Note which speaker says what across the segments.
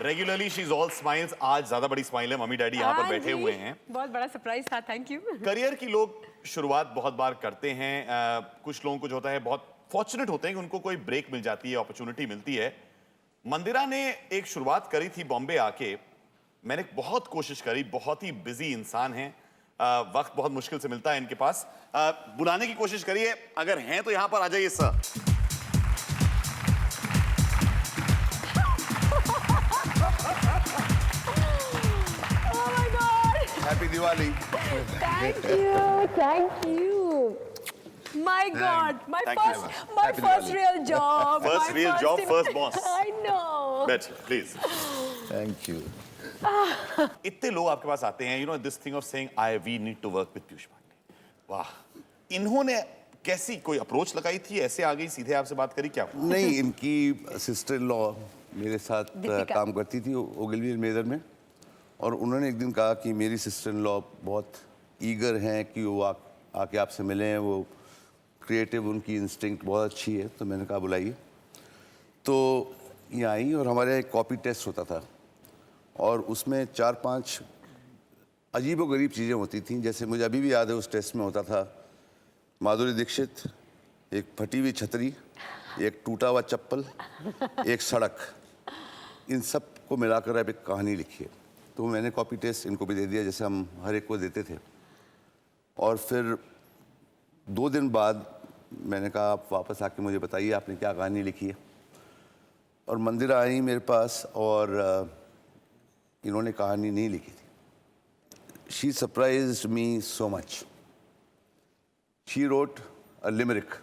Speaker 1: Regularly she is all smiles. आज ज्यादा बड़ी स्माइल है, मम्मी डैडी यहाँ पर बैठे हुए हैं।
Speaker 2: बहुत बड़ा सरप्राइज था, थैंक यू।
Speaker 1: करियर की लोग शुरुआत बहुत बार करते हैं। कुछ लोगों को जो होता है बहुत फॉर्चुनेट होते हैं कि उनको कोई ब्रेक मिल जाती है, अपॉर्चुनिटी मिलती है। मंदिरा ने एक शुरुआत करी थी बॉम्बे आके। मैंने बहुत कोशिश करी, बहुत ही बिजी इंसान है, वक्त बहुत मुश्किल से मिलता है इनके पास। बुलाने की कोशिश करिए, अगर हैं तो यहां पर आ जाइए sir.
Speaker 3: Happy Diwali.
Speaker 2: Thank you. My God, my
Speaker 1: Thank
Speaker 2: first real job.
Speaker 1: First
Speaker 2: my
Speaker 1: real job, first boss.
Speaker 2: I know.
Speaker 1: बैठ प्लीज।
Speaker 3: Thank you.
Speaker 1: इतने लोग आपके पास आते हैं, you know this thing of saying I we need to work with Piyush Pandey. वाह, इन्होंने कैसी कोई अप्रोच लगाई थी, ऐसे आ गई सीधे आपसे बात करी, क्या?
Speaker 3: नहीं, इनकी सिस्टर इन लॉ मेरे साथ काम करती थी ओगिलवी मेदर में, और उन्होंने एक दिन कहा कि मेरी सिस्टर इन लॉ बहुत ईगर हैं कि वो आके आपसे मिलें, वो क्रिएटिव, उनकी इंस्टिंक्ट बहुत अच्छी है। तो मैंने कहा बुलाइए। तो ये आई और हमारे एक कॉपी टेस्ट होता था, और उसमें 4-5 अजीबोगरीब चीज़ें होती थीं। जैसे मुझे अभी भी याद है, उस टेस्ट में होता था माधुरी दीक्षित, एक फटी हुई छतरी, एक टूटा हुआ चप्पल, एक सड़क, इन सब को मिलाकर आप एक कहानी लिखिए। तो मैंने कॉपी टेस्ट इनको भी दे दिया, जैसे हम हर एक को देते थे। और फिर 2 दिन बाद मैंने कहा आप वापस आके मुझे बताइए आपने क्या कहानी लिखी है। और मंदिरा आई मेरे पास, और इन्होंने कहानी नहीं लिखी थी। She surprised me so much. She wrote a limerick.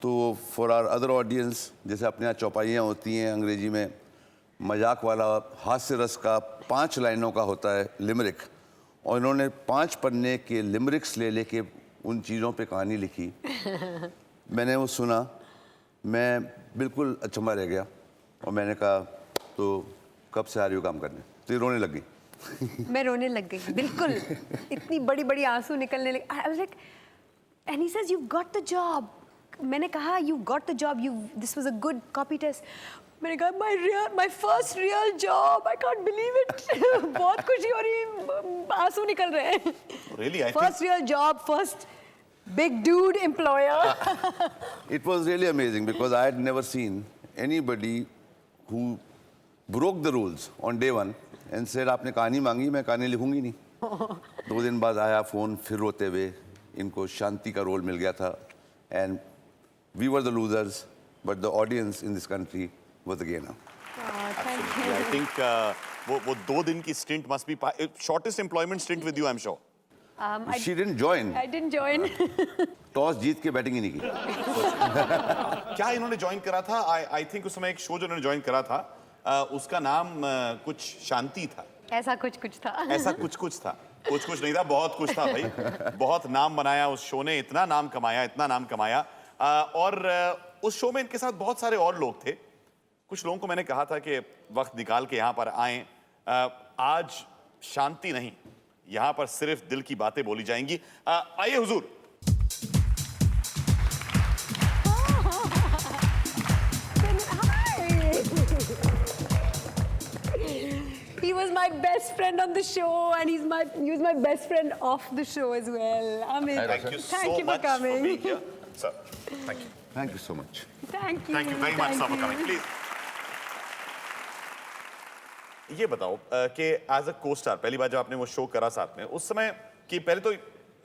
Speaker 3: तो फॉर आवर अदर ऑडियंस, जैसे अपने यहाँ चौपाइयाँ होती हैं अंग्रेजी में, मजाक वाला हास्य रस का 5 लाइनों का होता है लिमरिक, और इन्होंने 5 पन्ने के लिमरिक्स ले लेके उन चीज़ों पे कहानी लिखी। मैंने वो सुना, मैं बिल्कुल अचंभा रह गया, और मैंने कहा तो कब से आ रही हो काम करने? तो ये रोने लग गई।
Speaker 2: मैं रोने लग गई, बिल्कुल। इतनी बड़ी बड़ी आंसू निकलने लगे। I was like, and he says you got the job. मैंने कहा you got the job, this was a good copy test. मैंने कहा my first real job, I can't believe it. बहुत खुशी हो रही है, आंसू निकल रहे हैं।
Speaker 1: Really, I
Speaker 2: First real job, first big dude employer.
Speaker 3: It was really amazing because I had never seen anybody who broke the rules on day one and said आपने कहानी मांगी, मैं कहानी लिखूंगी नहीं। 2 दिन बाद आया फोन, फिर रोते हुए, इनको शांति का रोल मिल गया था, and we were the losers, but the audience in this country was the gainer.
Speaker 2: Thank you.
Speaker 1: I think वो 2 दिन की stint must be shortest employment stint with you, I'm sure.
Speaker 3: She didn't join.
Speaker 2: I didn't join.
Speaker 3: Toss जीत के batting ही नहीं की।
Speaker 1: क्या इन्होंने join करा था? आई थिंक उस समय एक शो जो इन्होंने ज्वाइन करा था, उसका नाम कुछ शांति था।
Speaker 2: ऐसा कुछ था।
Speaker 1: ऐसा कुछ था, कुछ नहीं था, बहुत कुछ था भाई। बहुत नाम बनाया उस शो ने, इतना नाम कमाया। और उस शो में इनके साथ बहुत सारे और लोग थे। कुछ लोगों को मैंने कहा था कि वक्त निकाल के यहाँ पर आएं। आज शांति नहीं, यहाँ पर सिर्फ दिल की बातें बोली जाएंगी। आइए हुजूर।
Speaker 2: He was my best friend on the show, and he was my best friend off the show as well. Amit,
Speaker 1: Thank you so
Speaker 2: thank you for
Speaker 1: much for
Speaker 2: coming.
Speaker 1: being here, sir. Thank you.
Speaker 3: Thank you so much.
Speaker 2: Thank you.
Speaker 1: Thank you very much, sir, for coming. Please. ये बताओ कि as a को star पहली बार जब आपने वो show करा साथ में, उस समय की पहले तो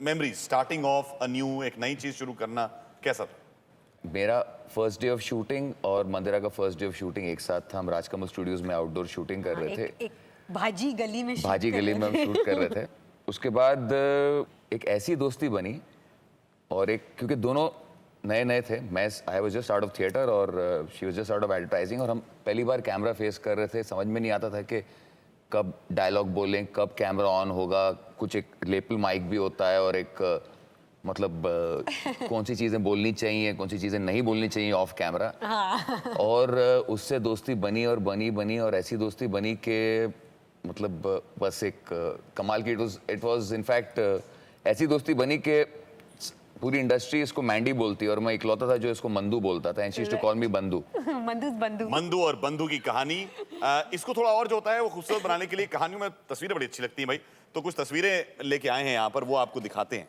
Speaker 1: memory, starting of a new, एक नई चीज शुरू करना कैसा था?
Speaker 4: मेरा फर्स्ट डे ऑफ शूटिंग और मंदिरा का फर्स्ट डे ऑफ शूटिंग एक साथ था। हम राजकमल स्टूडियोज में आउटडोर शूटिंग कर रहे थे।
Speaker 2: एक भाजी गली में
Speaker 4: हम शूट कर रहे थे। उसके बाद एक ऐसी दोस्ती बनी, और एक, क्योंकि दोनों नए थे, I was just out of theatre और she was just out of advertising, और हम पहली बार कैमरा फेस कर रहे थे। समझ में नहीं आता था कि कब डायलॉग बोलें, कब कैमरा ऑन होगा। कुछ एक लेपल माइक भी होता है, और एक मतलब कौन सी चीज़ें बोलनी चाहिए, कौन सी चीज़ें नहीं बोलनी चाहिए ऑफ कैमरा। और उससे दोस्ती बनी और बनी, और ऐसी दोस्ती बनी कि मतलब बस एक कमाल की, इट वाज इनफैक्ट ऐसी दोस्ती बनी कि पूरी इंडस्ट्री इसको मैंडी बोलती है, और मैं इकलौता था जो इसको मंदू बोलता था। And she used to call me Bandu.
Speaker 2: Mandu
Speaker 1: Mandu और बंदू की कहानी इसको थोड़ा और जो होता है वो खूबसूरत बनाने के लिए कहानियों में तस्वीरें बड़ी अच्छी लगती हैं भाई, तो कुछ तस्वीरें लेके आए हैं यहाँ पर, वो आपको दिखाते हैं।